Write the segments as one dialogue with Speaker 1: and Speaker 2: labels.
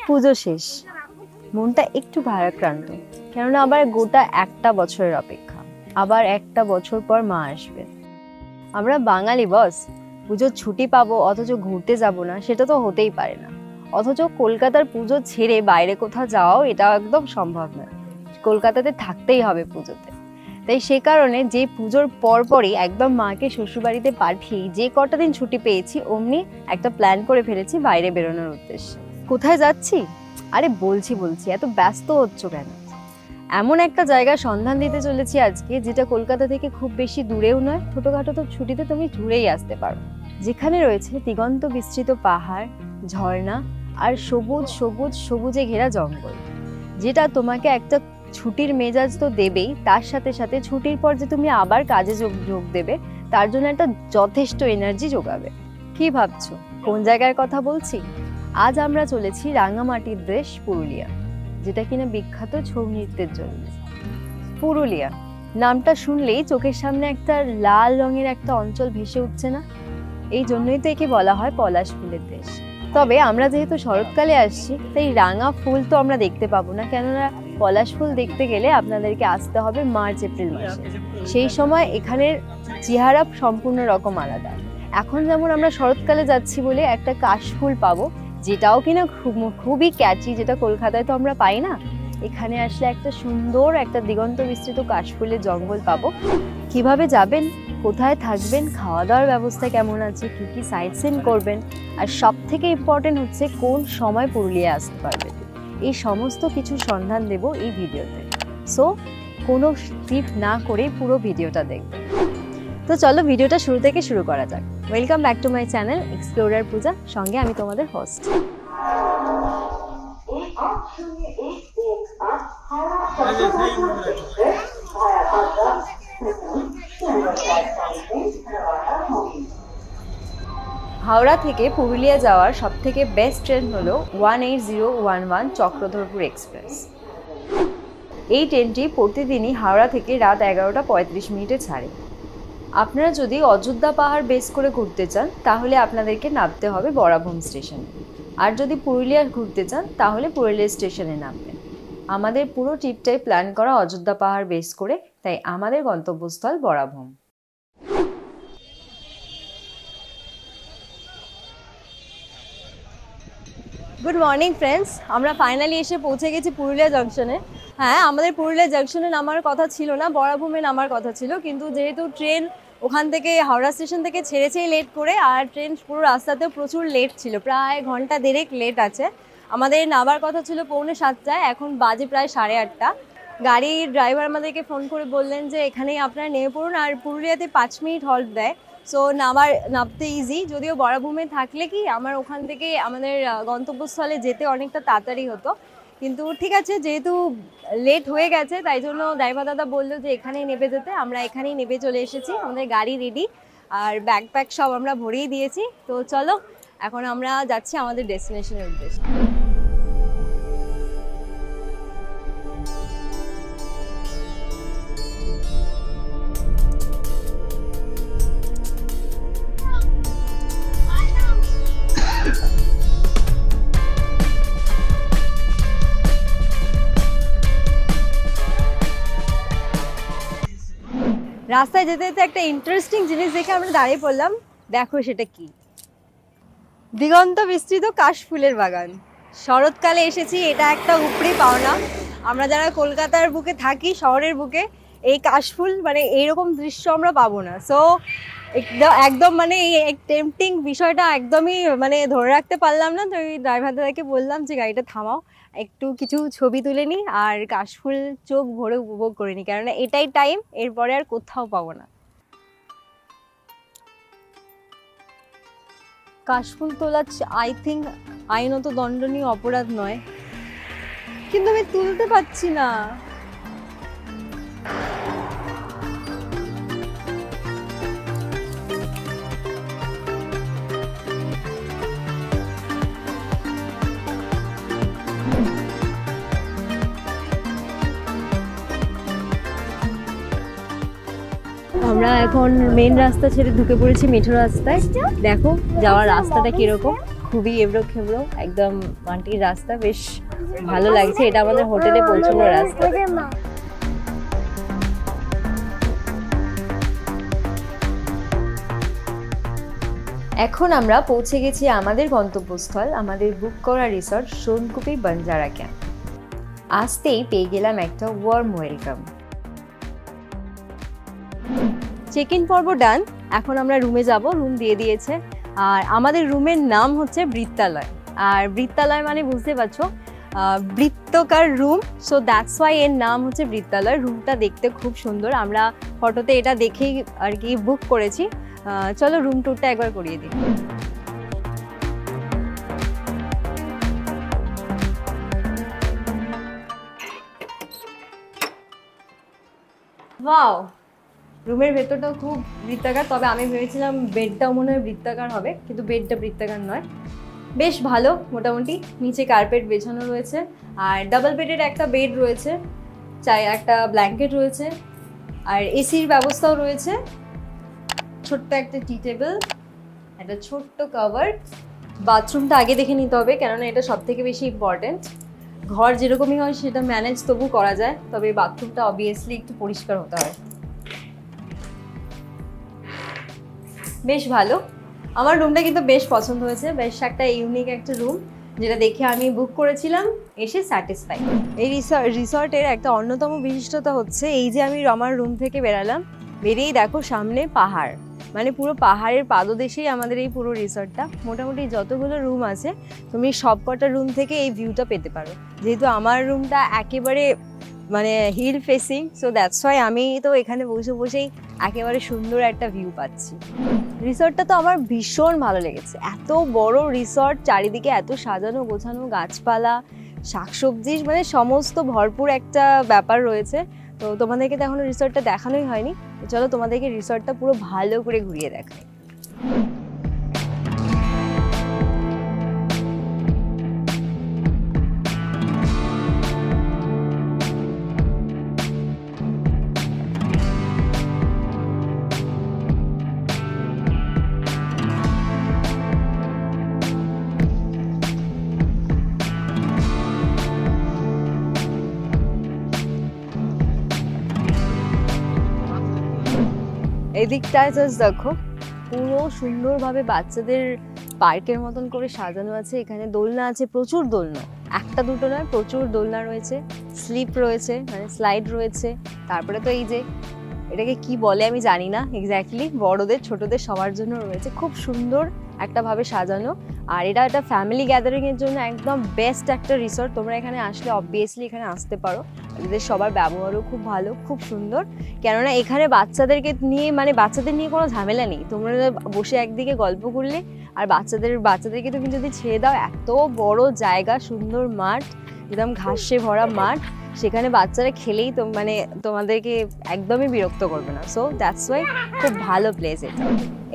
Speaker 1: পুজো শেষ, মনটা একটু ভারাক্রান্ত, কেননা আবার গোটা একটা বছরের অপেক্ষা, আবার একটা বছর পর মা আসবে। আমরা বাঙালি বস, পুজোর ছুটি পাবো অথচ ঘুরতে যাব না, সেটা তো হতেই পারে না। অথচ কলকাতার পুজো ছেড়ে বাইরে কোথাও যাওয়াও এটা একদম সম্ভব নয়, কলকাতাতে থাকতেই হবে পুজোতে। তাই সে কারণে যে পুজোর পরপরই একদম মাকে শ্বশুরবাড়িতে পাঠিয়ে যে কটা দিন ছুটি পেয়েছি অমনি একটা প্ল্যান করে ফেলেছি বাইরে বেরোনোর উদ্দেশ্যে। কোথায় যাচ্ছি? আরে বলছি এত ব্যস্ত হচ্ছ কেন? এমন একটা জায়গার সন্ধান দিতে চলেছি আজকে, যেটা কলকাতা থেকে খুব বেশি দূরেও নয়, ছোটখাটো তো ছুটিতে তুমি ঘুরেই আসতে পারো। যেখানে রয়েছে দিগন্ত বিস্তৃত পাহাড়, ঝর্ণা আর সবুজ সবুজ সবুজে ঘেরা জঙ্গল, যেটা তোমাকে একটা ছুটির মেজাজ তো দেবেই, তার সাথে সাথে ছুটির পর যে তুমি আবার কাজে যোগ দেবে তার জন্য একটা যথেষ্ট এনার্জি যোগাবে। কি ভাবছো কোন জায়গার কথা বলছি? আজ আমরা চলেছি রাঙামাটির দেশ পুরুলিয়া, যেটা কিনা বিখ্যাত ছৌ নৃত্যের জন্য। পুরুলিয়া নামটা শুনলেই চোখের সামনে একটা লাল রঙের একটা অঞ্চল ভেসে উঠছে না? এই জন্যই তো একে বলা হয় পলাশ ফুলের দেশ। তবে আমরা যেহেতু শরৎকালে আসছি, তাই রাঙা ফুল তো আমরা দেখতে পাবো না, কেননা পলাশ ফুল দেখতে গেলে আপনাদেরকে আসতে হবে মার্চ এপ্রিল মাসে। সেই সময় এখানের চেহারা সম্পূর্ণ রকম আলাদা। এখন যেমন আমরা শরৎকালে যাচ্ছি বলে একটা কাশফুল পাবো, যেটাও কিনা খুবই ক্যাচি, যেটা কলকাতায় তো আমরা পাই না। এখানে আসলে একটা সুন্দর একটা দিগন্ত বিস্তৃত কাশফুলের জঙ্গল পাবো। কিভাবে যাবেন, কোথায় থাকবেন, খাওয়া দাওয়ার ব্যবস্থা কেমন আছে, কি কি সাইট সিন করবেন, আর সব থেকে ইম্পর্টেন্ট হচ্ছে কোন সময় পুরুলিয়া আসতে পারবেন, এই সমস্ত কিছু সন্ধান দেব এই ভিডিওতে। সো কোনো স্কিপ না করে পুরো ভিডিওটা দেখবেন। তো চলো ভিডিওটা শুরু থেকে শুরু করা যাক। Welcome back to my channel explorer Puja, সঙ্গে আমি তোমাদের হোস্ট। হাওড়া থেকে পুরুলিয়া যাওয়ার সবথেকে বেস্ট ট্রেন হলো 18011 চক্রধরপুর এক্সপ্রেস। এই ট্রেনটি প্রতিদিনই হাওড়া থেকে রাত 11:35 ছাড়ে। আপনারা যদি অযোধ্যা পাহাড় বেস করে ঘুরতে চান তাহলে আপনাদেরকে নামতে হবে বরাভূম স্টেশনে, আর যদি পুরুলিয়া ঘুরতে চান তাহলে পুরুলিয়া স্টেশনে নামবেন। আমাদের পুরো ট্রিপটাই প্ল্যান করা অযোধ্যা পাহাড় বেস করে, তাই আমাদের গন্তব্যস্থল বরাভূম। গুড মর্নিং ফ্রেন্ডস, আমরা ফাইনালি এসে পৌঁছে গেছি পুরুলিয়া জংশনে। হ্যাঁ, আমাদের পুরুলিয়া জংশনে নামার কথা ছিল না, বরাভূমে নামার কথা ছিল, কিন্তু যেহেতু ট্রেন ওখান থেকে হাওড়া স্টেশন থেকে ছেড়েছেই লেট করে, আর ট্রেন পুরো রাস্তাতেও প্রচুর লেট ছিল, প্রায় ঘন্টা দেড়েক লেট আছে। আমাদের নামার কথা ছিল 6:45, এখন বাজে প্রায় 8:30। গাড়ির ড্রাইভার আমাদেরকে ফোন করে বললেন যে এখানেই আপনারা নেমে পড়ুন, আর পুরুলিয়াতে 5 মিনিট হল্ট দেয়। সো নামতে ইজি, যদিও বরাভূমে থাকলে কি আমার ওখান থেকে আমাদের গন্তব্যস্থলে যেতে অনেকটা তাড়াতাড়ি হতো, কিন্তু ঠিক আছে, যেহেতু লেট হয়ে গেছে তাই জন্য ড্রাইভার দাদা বললো যে এখানেই নেমে যেতে। আমরা এখানেই নেমে চলে এসেছি, আমাদের গাড়ি রেডি আর ব্যাগ সব আমরা ভরিয়ে দিয়েছি। তো চলো এখন আমরা যাচ্ছি আমাদের ডেস্টিনেশনের উদ্দেশ্যে। রাস্তায় যেতে যেতে একটা ইন্টারেস্টিং জিনিস দেখে আমরা দাঁড়িয়ে পড়লাম। দেখো সেটা কি? দিগন্ত বিস্তৃত কাশফুলের বাগান। শরৎকালে এসেছি, এটা একটা উপরি পাওনা। আমরা যারা কলকাতার বুকে থাকি, শহরের বুকে, এই কাশফুল মানে এইরকম দৃশ্য আমরা পাবো না। সো একদম মানে এই টেম্পটিং বিষয়টা একদমই মানে ধরে রাখতে পারলাম না। তো এই ড্রাইভার দাদাকে বললাম যে গাড়িটা থামাও, একটু কিছু ছবি তুলে নিই আর কাশফুল চোখ ভরে উপভোগ করে নিই, কেননা এটাই টাইম, এরপরে আর কোথাও পাবো না। কাশফুল তোলা আই থিঙ্ক আইনত দণ্ডনীয় অপরাধ নয়, কিন্তু আমি তুলতে পারছি না। আমরা এখন মেন রাস্তা ছেড়ে ঢুকে পড়েছি মেঠো রাস্তায়। দেখো যাওয়ার রাস্তাটা কিরকম, খুবই এবড়ো খেবড়ো, একদম মাটির রাস্তা, বেশ ভালো লাগছে। এটা আমাদের হোটেলে পৌঁছানোর রাস্তা। এখন আমরা পৌঁছে গেছি আমাদের গন্তব্যস্থল, আমাদের বুক করা রিসর্ট সোনকুপি বাঞ্জারা ক্যাম্প। আসতেই পেয়ে গেলাম একটা ওয়ার্ম ওয়েলকাম। চেক ইন পর্ব ডান। এখন আমরা রুমে যাব, রুম দিয়ে দিয়েছে। আর আমাদের রুমের নাম হচ্ছে বৃত্তালয়। আর বৃত্তালয় মানে বুঝতে পারছো, বৃত্তকার রুম, সো দ্যাটস ওয়াই এর নাম হচ্ছে বৃত্তালয়। রুমটা দেখতে খুব সুন্দর, আমরা ফটোতে এটা দেখেই আর কি বুক করেছি। চলো রুম ট্যুরটা একবার করিয়ে দিই। ওয়াও, রুমের ভেতরটাও খুব বৃত্তাকার, তবে আমি ভেবেছিলাম বেডটাও মনে হয় বৃত্তাকার হবে, কিন্তু বেডটা বৃত্তাকার নয়। বেশ ভালো মোটামুটি। নিচে কার্পেট বেছানো রয়েছে, আর ডাবল বেডের একটা বেড রয়েছে, একটা ব্ল্যাঙ্কেট রয়েছে, আর এসির ব্যবস্থাও রয়েছে। ছোট্ট একটা টি টেবিল, একটা ছোট্ট কভার। বাথরুমটা আগে দেখে নিতে হবে, কেননা এটা সব থেকে বেশি ইম্পর্টেন্ট। ঘর যেরকমই হয় সেটা ম্যানেজ তবু করা যায়, তবে বাথরুমটা অবভিয়াসলি একটু পরিষ্কার হতে হয়। বেশ ভালো, আমার রুমটা কিন্তু বেশ পছন্দ হয়েছে। বেশ একটা ইউনিক একটা রুম, যেটা দেখে আমি বুক করেছিলাম, এসে স্যাটিসফাই। এই রিসর্টের একটা অন্যতম বিশিষ্টতা হচ্ছে এই যে আমি আমার রুম থেকে বেরালাম, বেরিয়েই দেখো সামনে পাহাড়, মানে পুরো পাহাড়ের পাদদেশেই আমাদের এই পুরো রিসর্টটা। মোটামুটি যতগুলো রুম আছে তুমি সবকটা রুম থেকে এই ভিউটা পেতে পারো। যেহেতু আমার রুমটা একেবারে মানে hill facing, so that's why আমি তো এখানে বসে বসেই একেবারে সুন্দর একটা ভিউ পাচ্ছি। রিসর্টটা তো আমার ভীষণ ভালো লেগেছে। এত বড় রিসর্ট, চারিদিকে এত সাজানো গোছানো, গাছপালা, শাকসবজি, মানে সমস্ত ভরপুর একটা ব্যাপার রয়েছে। তো তোমাদেরকে তো এখনো রিসর্টটা দেখানোই হয়নি, তো চলো তোমাদেরকে রিসর্টটা পুরো ভালো করে ঘুরিয়ে দেখাই। এদিকটায় জাস্ট দেখো, পুরো সুন্দরভাবে বাচ্চাদের পার্কের মতন করে সাজানো আছে। এখানে দোলনা আছে, প্রচুর দোলনা, একটা দুটো নয়, প্রচুর দোলনা রয়েছে, স্লিপ রয়েছে, মানে স্লাইড রয়েছে। তারপরে তো এই যে এটাকে কি বলে আমি জানি না এক্স্যাক্টলি, বড়দের ছোটদের সবার জন্য রয়েছে। খুব সুন্দর একটা ভাবে সাজানো। আর এটা একটা ফ্যামিলি গ্যাদারিং এর জন্য একদম বেস্ট একটা রিসর্ট। তোমরা এখানে আসলে অবভিয়াসলি এখানে আসতে পারো। এদের সবার ব্যবহারও খুব ভালো, খুব সুন্দর। কেননা এখানে বাচ্চাদেরকে নিয়ে, মানে বাচ্চাদের নিয়ে কোনো ঝামেলা নেই। তোমরা বসে একদিকে গল্প করলে, আর বাচ্চাদেরকে তুমি যদি ছেড়ে দাও, এত বড় জায়গা, সুন্দর মাঠ, একদম ঘাসে ভরা মাঠ, সেখানে বাচ্চারা খেলেই তো মানে তোমাদেরকে একদমই বিরক্ত করবে না। সো দ্যাটস ওয়াই খুব ভালো প্লেস এটা।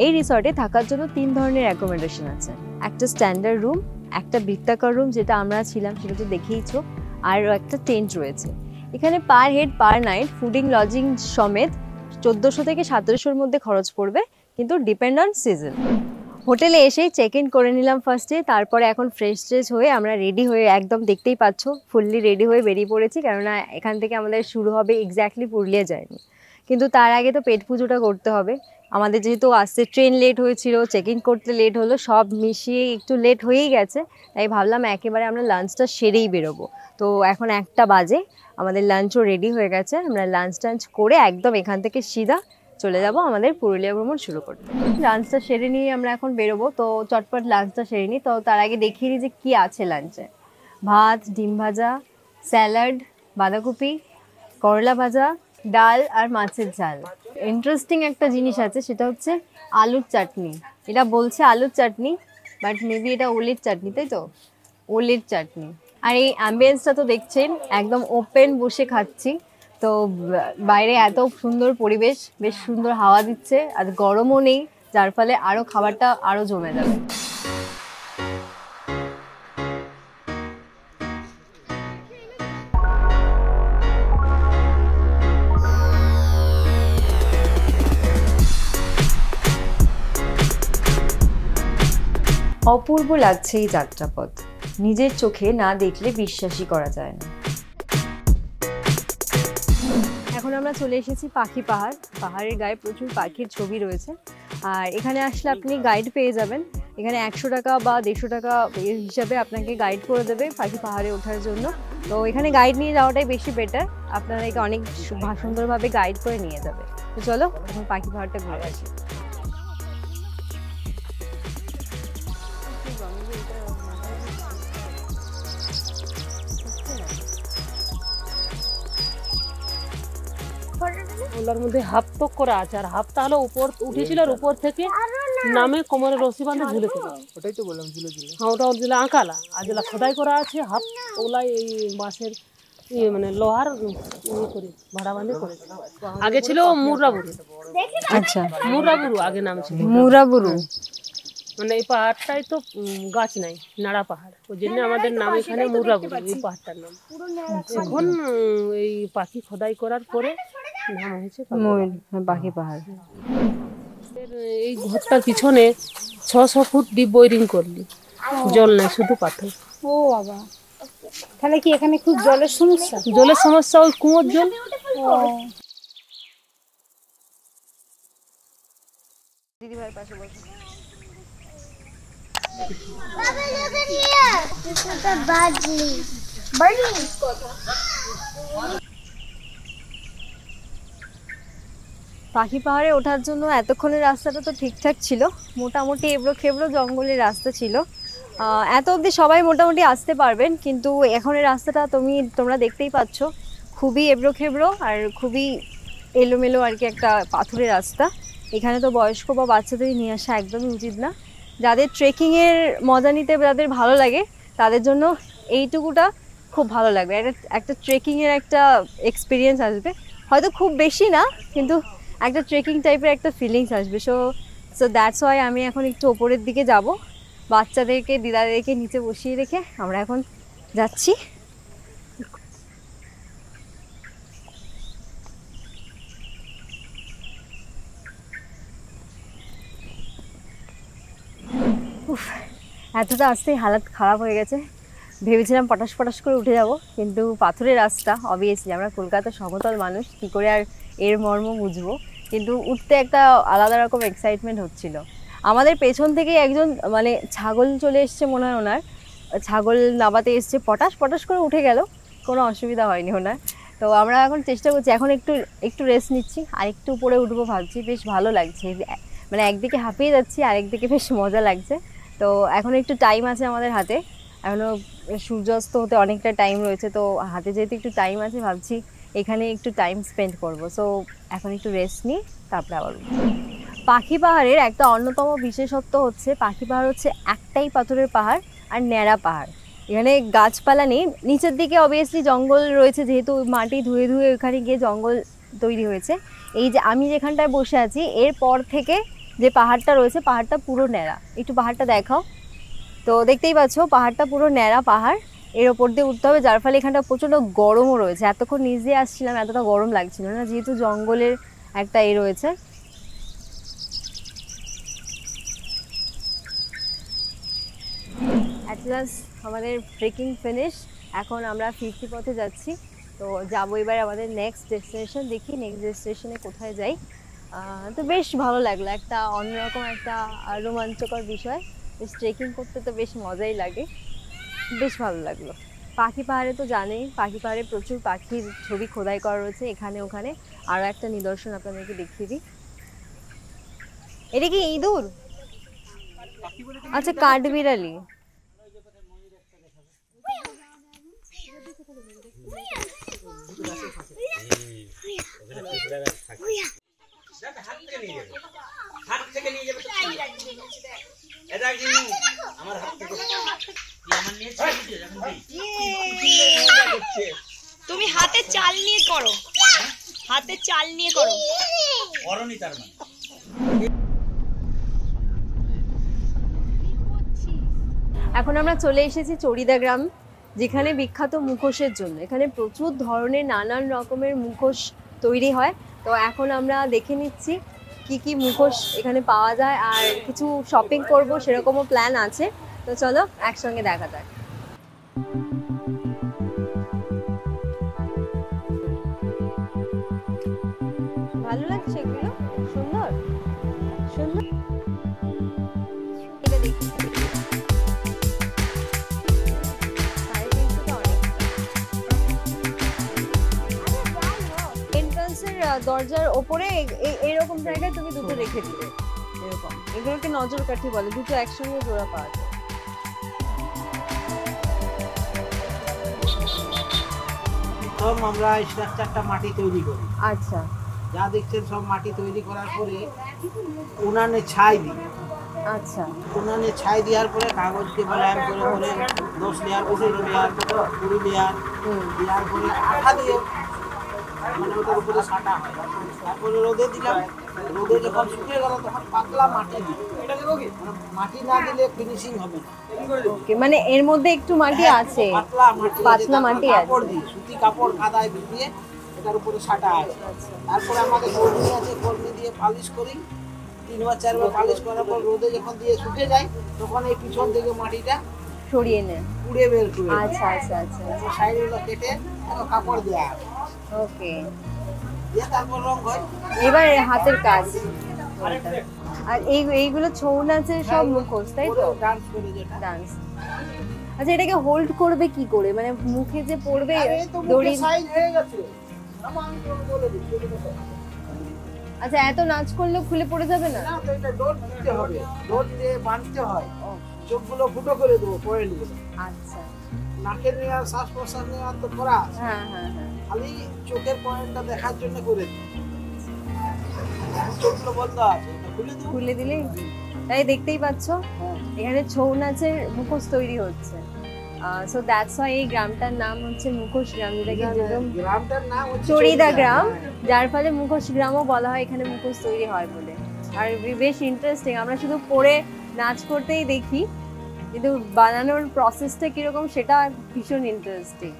Speaker 1: এই রিসর্টে থাকার জন্য 3 ধরনের অ্যাকোমোডেশন আছে। একটা স্ট্যান্ডার্ড রুম, একটা বৃত্তাকার রুম যেটা আমরা ছিলাম সেটা তো দেখেইছো, আর একটা টেন্ট রয়েছে। এখানে per head per night fooding lodging সমেত 1400 থেকে 1700-র মধ্যে খরচ পড়বে, কিন্তু ডিপেন্ড অন সিজন। হোটেলে এসেই চেক ইন করে নিলাম ফার্স্টে, তারপরে এখন ফ্রেশ ট্রেশ হয়ে আমরা রেডি হয়ে, একদম দেখতেই পাচ্ছ ফুললি রেডি হয়ে বেরিয়ে পড়েছি। কেননা এখান থেকে আমাদের শুরু হবে এক্স্যাক্টলি পুরুলিয়া জার্নি, কিন্তু তার আগে তো পেট পুজোটা করতে হবে। আমাদের যেহেতু আসতে ট্রেন লেট হয়েছিল, চেক ইন করতে লেট হলো, সব মিশিয়ে একটু লেট হয়েই গেছে। তাই ভাবলাম একেবারে আমরা লাঞ্চটা সেরেই বেরোবো। তো এখন 1টা বাজে, আমাদের লাঞ্চও রেডি হয়ে গেছে। আমরা লাঞ্চ টাঞ্চ করে একদম এখান থেকে সিধা চলে যাব আমাদের পুরুলিয়া ভ্রমণ শুরু করতে। লাঞ্চটা সেরে নিয়ে আমরা এখন বেরোবো, তো চটপট লাঞ্চটা সেরে নিই। তো তার আগে দেখিয়ে দিই যে কী আছে লাঞ্চে। ভাত, ডিম ভাজা, স্যালাড, বাঁধাকপি, করলা ভাজা, ডাল আর মাছের ঝাল। ইন্টারেস্টিং একটা জিনিস আছে, সেটা হচ্ছে আলুর চাটনি। এটা বলছে আলুর চাটনি, বাট মেবি এটা ওলের চাটনি, তাই তো? ওলের চাটনি। আর এই অ্যাম্বিয়েন্সটা তো দেখছেন, একদম ওপেন বসে খাচ্ছি। তো বাইরে এত সুন্দর পরিবেশ, বেশ সুন্দর হাওয়া দিচ্ছে, আর গরমও নেই, যার ফলে আরও খাবারটা আরও জমে যাবে। অপূর্ব লাগছে এই যাত্রাপথ, নিজের চোখে না দেখলে বিশ্বাসই করা যায় না। এখন আমরা চলে এসেছি পাখি পাহাড়। পাহাড়ের গায়ে প্রচুর পাখির ছবি রয়েছে, আর এখানে আসলে আপনি গাইড পেয়ে যাবেন। এখানে 100 টাকা বা 150 টাকা হিসাবে আপনাকে গাইড করে দেবে পাখি পাহাড়ে ওঠার জন্য। তো এখানে গাইড নিয়ে যাওয়াটাই বেশি বেটার, আপনাদেরকে অনেক সুন্দরভাবে গাইড করে নিয়ে যাবে। তো চলো এখন পাখি পাহাড়টা ঘুরে আসি।
Speaker 2: ওলার মধ্যে হাফ তক করা আছে, আর হাফ তাহলে উপর উঠেছিল, আর উপর থেকে নামে কোমরে রশি বাঁধে ঝুলে ছিল।
Speaker 3: ওটাই তো বললাম, ঝুলে ঝুলে।
Speaker 2: হ্যাঁ, ওটা যেটা আঁকালা, আর যেটা খোদাই করা আছে হাফ, ওলাই এই বাঁশের মানে লোহার করে ভাড়া বাঁধে করেছে। আগে ছিল মুরাবুরু।
Speaker 1: আচ্ছা,
Speaker 2: মুরাবুরু আগে নাম ছিল।
Speaker 1: মুরাবুরু
Speaker 2: মানে এই পাহাড়টাই তো গাছ নাই, নাড়া পাহাড়, ওই জন্য আমাদের নাম এখানে মুরাবুরু, এই পাহাড়টার নাম। এখন এই পাখি খোদাই করার পরে নাম হয়েছে
Speaker 1: পাখি পাহাড়।
Speaker 2: এই ঘরটার পিছনে 600 ফুট ডিপ বোরিং করলি, জল নাই, শুধু পাথর।
Speaker 4: ও বাবা, তাহলে কি এখানে খুব জলের সমস্যা?
Speaker 2: জলের সমস্যা, ওই কুয়োর জল।
Speaker 1: দিদি ভাইয়ের পাশে বসে। পাখি পাহাড়ে ওঠার জন্য এতক্ষণের রাস্তাটা তো ঠিকঠাক ছিল, মোটামুটি এবড়ো খেবড়ো জঙ্গলের রাস্তা ছিল। এত অবধি সবাই মোটামুটি আসতে পারবেন, কিন্তু এখনের রাস্তাটা তোমরা দেখতেই পাচ্ছ, খুবই এবড়ো খেবড়ো আর খুবই এলোমেলো আর কি, একটা পাথুরের রাস্তা। এখানে তো বয়স্ক বা বাচ্চাদের নিয়ে আসা একদমই উচিত না। যাদের ট্রেকিংয়ের মজা নিতে যাদের ভালো লাগে তাদের জন্য এইটুকুটা খুব ভালো লাগবে, একটা ট্রেকিংয়ের একটা এক্সপিরিয়েন্স আসবে, হয়তো খুব বেশি না, কিন্তু একটা ট্রেকিং টাইপের একটা ফিলিংস আসবে। সো দ্যাটস ওয়াই আমি এখন একটু ওপরের দিকে যাব, বাচ্চাদেরকে দিদাদেরকে নিচে বসিয়ে রেখে আমরা এখন যাচ্ছি। এতটা আসতেই হালাত খারাপ হয়ে গেছে, ভেবেছিলাম পটাশ পটাশ করে উঠে যাব, কিন্তু পাথরের রাস্তা, অবভিয়াসলি আমরা কলকাতার সমতল মানুষ, কী করে আর এর মর্ম বুঝবো, কিন্তু উঠতে একটা আলাদা রকম এক্সাইটমেন্ট হচ্ছিল। আমাদের পেছন থেকে একজন মানে ছাগল চলে এসছে মনে হয়, ওনার ছাগল নামাতে এসছে, পটাশ পটাশ করে উঠে গেল, কোনো অসুবিধা হয়নি ওনার। তো আমরা এখন চেষ্টা করছি, এখন একটু রেস্ট নিচ্ছি, আর একটু উপরে উঠবো ভাবছি, বেশ ভালো লাগছে, মানে একদিকে হাঁপিয়ে যাচ্ছি আর একদিকে বেশ মজা লাগছে। তো এখন একটু টাইম আছে আমাদের হাতে, এখনও সূর্যাস্ত হতে অনেকটা টাইম রয়েছে, তো হাতে যেহেতু একটু টাইম আছে ভাবছি এখানে একটু টাইম স্পেন্ড করব। সো এখন একটু রেস্ট নিই, তারপরে আবার পাখি পাহাড়ের একটা অন্যতম বিশেষত্ব হচ্ছে, পাখি পাহাড় হচ্ছে একটাই পাথরের পাহাড় আর ন্যাড়া পাহাড়, এখানে গাছপালা নেই, নিচের দিকে অবভিয়াসলি জঙ্গল রয়েছে, যেহেতু মাটি ধুয়ে ধুয়ে ওখানে গিয়ে জঙ্গল তৈরি হয়েছে। এই যে আমি যেখানটায় বসে আছি এরপর থেকে যে পাহাড়টা রয়েছে, পাহাড়টা পুরো ন্যাড়া, একটু পাহাড়টা দেখাও। তো দেখতেই পাচ্ছ পাহাড়টা পুরো ন্যাড়া পাহাড়, এর ওপর দিয়ে উঠতে হবে, যার ফলে এখানটা প্রচণ্ড গরমও রয়েছে। এতক্ষণ নিচ দিয়ে আসছিলাম, এতটা গরম লাগছিল না, যেহেতু জঙ্গলের একটা রয়েছে। অ্যাট লাস্ট আমাদের ট্রেকিং ফিনিশ, এখন আমরা ফিরতি পথে যাচ্ছি। তো যাবো এবার আমাদের নেক্সট ডেস্টিনেশন, দেখি নেক্সট ডেস্টিনেশনে কোথায় যাই। তো বেশ ভালো লাগলো, একটা অন্যরকম একটা রোমাঞ্চকর বিষয়, বেশ ট্রেকিং করতে তো বেশ মজাই লাগে, বেশ ভালো লাগলো। পাখি পাহাড়ে তো জানেই, পাখি পাহাড়ে প্রচুর পাখির ছবি খোদাই করা রয়েছে এখানে ওখানে। আরও একটা নিদর্শন আপনাদেরকে দেখিয়ে দিই, এটা কি ইঁদুর? আচ্ছা, কাঠবিড়ালি।
Speaker 5: তুমি হাতে চাল নিয়ে করো, হাতে চাল নিয়ে করো।
Speaker 1: এখন আমরা চলে এসেছি চড়িদা গ্রাম, যেখানে বিখ্যাত মুখোশের জন্য। এখানে প্রচুর ধরনের নানান রকমের মুখোশ তৈরি হয়। তো এখন আমরা দেখে নিচ্ছি কি কি মুখোশ এখানে পাওয়া যায় আর কিছু শপিং করব সেরকমও প্ল্যান আছে। তো চলো একসঙ্গে দেখা যাক। ভালো লাগছে এগুলো, সুন্দর সুন্দর। এটা দেখি, 350 টা অনেক। এন্ট্রান্সের দরজার ওপরে এরকম জায়গায় তুমি দুটো রেখে দিবে, এরকম। এগুলোকে নজর কাঠি বলে, দুটো একসঙ্গে জোড়া পাওয়া যায়।
Speaker 3: প্রথম আমরা স্ট্রাকচারটা মাটি তৈরি করি।
Speaker 1: আচ্ছা
Speaker 3: যা দেখছেন সব মাটি তৈরি করার পরে উনানে ছাই দিই।
Speaker 1: আচ্ছা
Speaker 3: উনানে ছাই দেওয়ার পরে কাগজকে বলায়ন করে করে 10 লেয়ার 15 লেয়ার 20 লেয়ার দেওয়ার পরে আঠা দিয়ে মানে ওটার উপরে সাটা হয়। তারপরে রোদে দিলাম, রোদে যখন শুকিয়ে গেল তখন পাতলা মাটি দিই। মাটি না দিলে ফিনিশিং হবে না।
Speaker 1: ওকে, মানে এর মধ্যে একটু মাটি আছে,
Speaker 3: পাতলা মাটি
Speaker 1: আছে।
Speaker 3: কাপড় দিই, সুতি কাপড় কাদায় ভিজিয়ে এটার উপরে সাটা আছে। তারপরে আমাদের কর্মী আছে, কর্মী দিয়ে পালিশ করি। 3 বার 4 বার পালিশ করার পর রোদে যখন দিয়ে শুকিয়ে যায় তখন এই পিছন থেকে মাটিটা
Speaker 1: সরিয়ে নে।
Speaker 3: পুড়ে বের করে
Speaker 1: আচ্ছা আচ্ছা আচ্ছা
Speaker 3: সাইডগুলো কেটে কাপড় দেওয়া হয়।
Speaker 1: ওকে,
Speaker 3: দিয়ে তারপর রং হয়।
Speaker 1: এবার হাতের কাজ। আর এইগুলো ছৌ নাচের সব মুখোশ, তাই তো?
Speaker 3: ডান্স করে যেটা
Speaker 1: ডান্স। আচ্ছা, এটাকে হোল্ড করবে কি করে? মানে মুখে যে পড়বে
Speaker 3: এই তো
Speaker 1: দড়ি।
Speaker 3: মুখে সাইজ হয়ে গেছে। আমি বলে দিচ্ছি।
Speaker 1: আচ্ছা, এত নাচ করলে খুলে পড়ে যাবে না?
Speaker 3: না, তো এটা ডোর দিতে হবে, ডোর দিয়ে বাঁধতে হয়। চোখগুলো ফুটো করে দেবো পয়েন্ট গুলো।
Speaker 1: আচ্ছা,
Speaker 3: নাকের নেওয়ার শ্বাস প্রশ্বাস নেওয়ার তো করা আছে।
Speaker 1: হ্যাঁ হ্যাঁ হ্যাঁ।
Speaker 3: খালি চোখের পয়েন্টটা দেখার জন্য করে দিই। চোখগুলো বন্ধ আছে, এটা খুলে দেবো।
Speaker 1: খুলে দিলেই তাই দেখতেই পাচ্ছ এখানে ছৌ নাচের মুখোশ তৈরি হচ্ছে। সো দ্যাটস ওয়াই এই গ্রামটার নাম হচ্ছে মুখোশ গ্রাম, যেটাকে যেরকম
Speaker 3: গ্রামটার নাম হচ্ছে
Speaker 1: চড়িদা গ্রাম, যার ফলে মুখোশ গ্রামও বলা হয় এখানে মুখোশ তৈরি হয় বলে। আর বেশ ইন্টারেস্টিং, আমরা শুধু পরে নাচ করতেই দেখি, কিন্তু বানানোর প্রসেসটা কিরকম সেটা ভীষণ ইন্টারেস্টিং।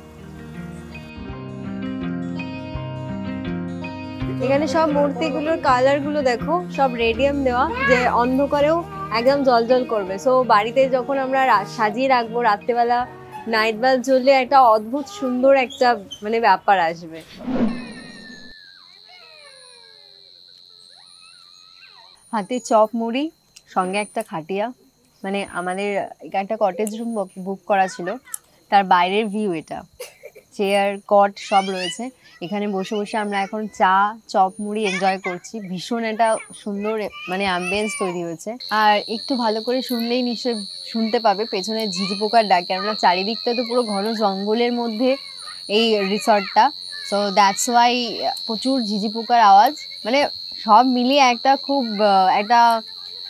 Speaker 1: এখানে সব মূর্তিগুলোর কালার গুলো দেখো, সব রেডিয়াম দেওয়া, যে অন্ধকারেও একদম জলজল করবে। সো বাড়িতে যখন আমরা সাজিয়ে রাখবো, রাত্রেবেলা নাইট বাল্ব জ্বললে একটা অদ্ভুত সুন্দর একটা মানে ব্যাপার আসবে। হাতে চপ মুড়ি, সঙ্গে একটা খাটিয়া। মানে আমাদের একটা কটেজ রুম বুক করা ছিল, তার বাইরের ভিউ এটা। চেয়ার কট সব রয়েছে, এখানে বসে বসে আমরা এখন চা চপ মুড়ি এনজয় করছি। ভীষণ একটা সুন্দর মানে অ্যাম্বিয়েন্স তৈরি হয়েছে। আর একটু ভালো করে শুনলেই নিশ্চয়ই শুনতে পাবে পেছনে ঝিঝি পোকার ডাক, কেননা চারিদিকটা তো পুরো ঘন জঙ্গলের মধ্যে এই রিসর্টটা। সো দ্যাটস ওয়াই প্রচুর ঝিঝি পোকার আওয়াজ, মানে সব মিলিয়ে একটা খুব একটা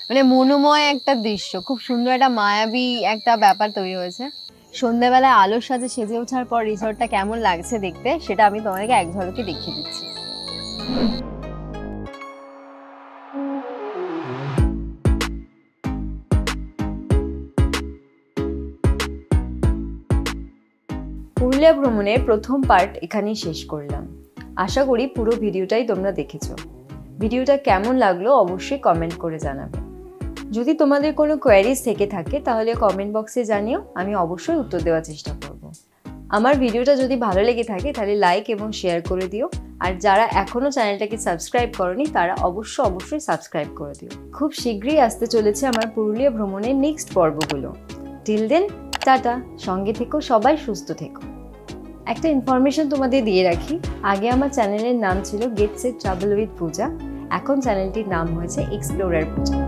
Speaker 1: মানে মনোময় একটা দৃশ্য, খুব সুন্দর একটা মায়াবী একটা ব্যাপার তৈরি হয়েছে। সন্ধ্যাবেলায় আলোর সাথে সেজে ওঠার পর রিসর্টটা কেমন লাগছে দেখতে, সেটা আমি তোমাদেরকে এক ঝলকে দেখিয়ে দিচ্ছি। পুরুলিয়া ভ্রমণের প্রথম পার্ট এখানেই শেষ করলাম। আশা করি পুরো ভিডিওটাই তোমরা দেখেছো। ভিডিওটা কেমন লাগলো অবশ্যই কমেন্ট করে জানাবে। যদি তোমাদের কোনো কোয়েরিজ থেকে থাকে তাহলে কমেন্ট বক্সে জানিও, আমি অবশ্যই উত্তর দেওয়ার চেষ্টা করব। আমার ভিডিওটা যদি ভালো লেগে থাকে তাহলে লাইক এবং শেয়ার করে দিও। আর যারা এখনও চ্যানেলটাকে সাবস্ক্রাইব করনি তারা অবশ্যই সাবস্ক্রাইব করে দিও। খুব শীঘ্রই আসতে চলেছে আমার পুরুলিয়া ভ্রমণের নেক্সট পর্বগুলো। টিল দেন টাটা, সঙ্গে থেকো, সবাই সুস্থ থেকো। একটা ইনফরমেশন তোমাদের দিয়ে রাখি, আগে আমার চ্যানেলের নাম ছিল গেট সেট ট্রাভেল উইথ পূজা, এখন চ্যানেলটির নাম হয়েছে এক্সপ্লোরার পূজা।